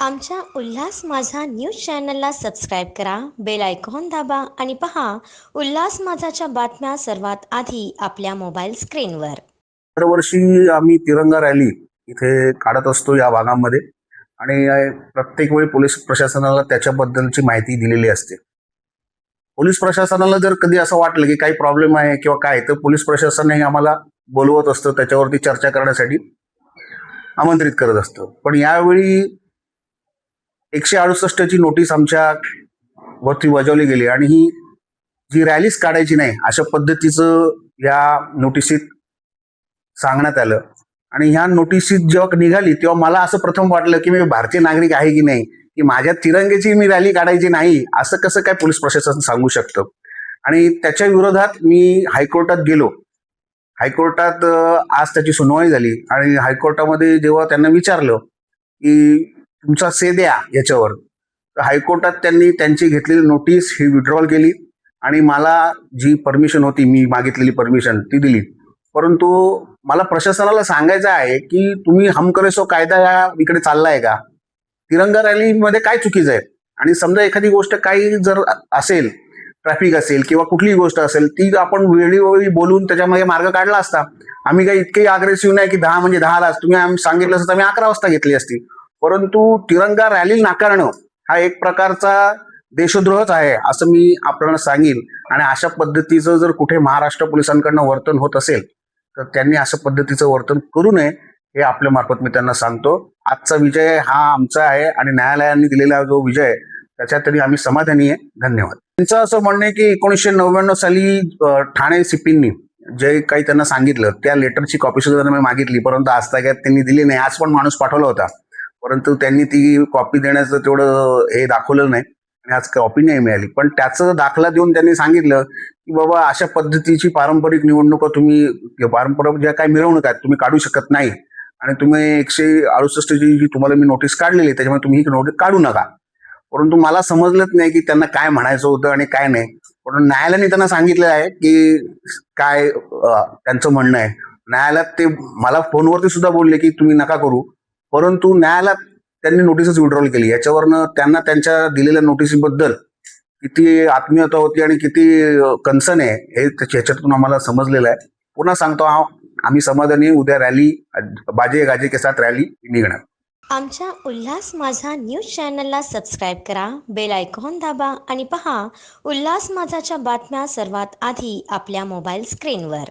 आमच्या उल्हास माझा न्यूज चॅनलला सबस्क्राईब करा, बेल आयकॉन दाबा आणि पहा उल्हास माझाच्या बातम्या सर्वात आधी आपल्या मोबाईल स्क्रीनवर. दरवर्षी आम्ही तिरंगा रॅली इथे काढत असतो या भागामध्ये आणि प्रत्येक वेळी पोलीस प्रशासनाला त्याच्याबद्दलची माहिती दिलेली असते. पोलीस प्रशासनाला जर कधी असं वाटलं की काही प्रॉब्लेम आहे किंवा काय, तर पोलीस प्रशासनही आम्हाला बोलवत असतं, त्याच्यावरती चर्चा करण्यासाठी आमंत्रित करत असतं. पण यावेळी 168 ची नोटीस आमच्या वरती बजावली गेली आणि ही जी रॅलीच काढायची नाही अशा पद्धतीचं या नोटिसीत सांगण्यात आलं. आणि ह्या नोटिसीत जेव्हा निघाली तेव्हा मला असं प्रथम वाटलं की मी भारतीय नागरिक आहे की नाही, की माझ्या तिरंग्याची मी रॅली काढायची नाही असं कसं काय पोलीस प्रशासन सांगू शकतं. आणि त्याच्या विरोधात मी हायकोर्टात गेलो. हायकोर्टात आज त्याची सुनावणी झाली आणि हायकोर्टामध्ये जेव्हा त्यांना विचारलं की तुमचा से द्या याच्यावर, तर हायकोर्टात त्यांनी त्यांची घेतलेली नोटीस ही विड्रॉल केली आणि मला जी परमिशन होती, मी मागितलेली परमिशन ती दिली. परंतु मला प्रशासनाला सांगायचं आहे की तुम्ही हम करे सो कायदा या इकडे चाललाय का? तिरंगा रॅलीमध्ये काय चुकीचं आहे? आणि समजा एखादी गोष्ट काही जर असेल, ट्रॅफिक असेल किंवा कुठलीही गोष्ट असेल, ती आपण वेळोवेळी बोलून त्याच्यामध्ये मार्ग काढला असता. आम्ही काही इतके अग्रेसिव्ह नाही की 10 म्हणजे 10लाच तुम्ही सांगितलं असतं, आम्ही 11 वाजता घेतली असती. परंतु तिरंगा रॅली नाकारणं हा एक प्रकारचा देशद्रोहच आहे असं मी आपल्याला सांगेन. आणि अशा पद्धतीचं जर कुठे महाराष्ट्र पोलिसांकडनं वर्तन होत असेल तर त्यांनी अशा पद्धतीचं वर्तन करू नये, हे आपल्या मार्फत मी त्यांना सांगतो. आजचा विजय हा आमचा आहे आणि न्यायालयाने दिलेला जो विजय आहे त्याच्यात तरी आम्ही समाधानी आहे. धन्यवाद. त्यांचं असं म्हणणं आहे की 1999 साली ठाणे सीपींनी जे काही त्यांना सांगितलं त्या लेटरची कॉपी सुद्धा त्यांना मी मागितली, परंतु आजतागायत त्यांनी दिली नाही. आज पण माणूस पाठवला होता, परंतु त्यांनी ती कॉपी देण्याचं तेवढं हे दाखवलं नाही आणि आज कॉपी नाही मिळाली. पण त्याचं दाखला देऊन त्यांनी सांगितलं की बाबा अशा पद्धतीची पारंपरिक निवडणुका तुम्ही पारंपरिक ज्या काही मिरवणूक आहेत तुम्ही काढू शकत नाही आणि तुम्ही 168 जी तुम्हाला मी नोटीस काढलेली त्याच्यामुळे तुम्ही ही नोटीस काढू नका. परंतु मला समजलंच नाही की त्यांना काय म्हणायचं होतं आणि काय नाही. पण न्यायालयाने त्यांना सांगितलं आहे की काय त्यांचं म्हणणं आहे. न्यायालयात ते मला फोनवरती सुद्धा बोलले की तुम्ही नका करू, परंतु न्यायालयात त्यांनी नोटीसच विड्रॉल केली. याच्यावरनं त्यांना त्यांच्या दिलेल्या नोटीसीबद्दल किती आत्मीयता होती आणि किती कन्सर्न आहे हे त्याच्यातून आम्हाला समजलेलं आहे. पुन्हा सांगतो, आम्ही समाधानी. उद्या रॅली बाजे गाजे के साथ रॅली निघणार. आमच्या उल्हास माझा न्यूज चॅनलला सबस्क्राईब करा, बेल आयकॉन दाबा आणि पहा उल्हास माझाच्या बातम्या सर्वात आधी आपल्या मोबाईल स्क्रीनवर.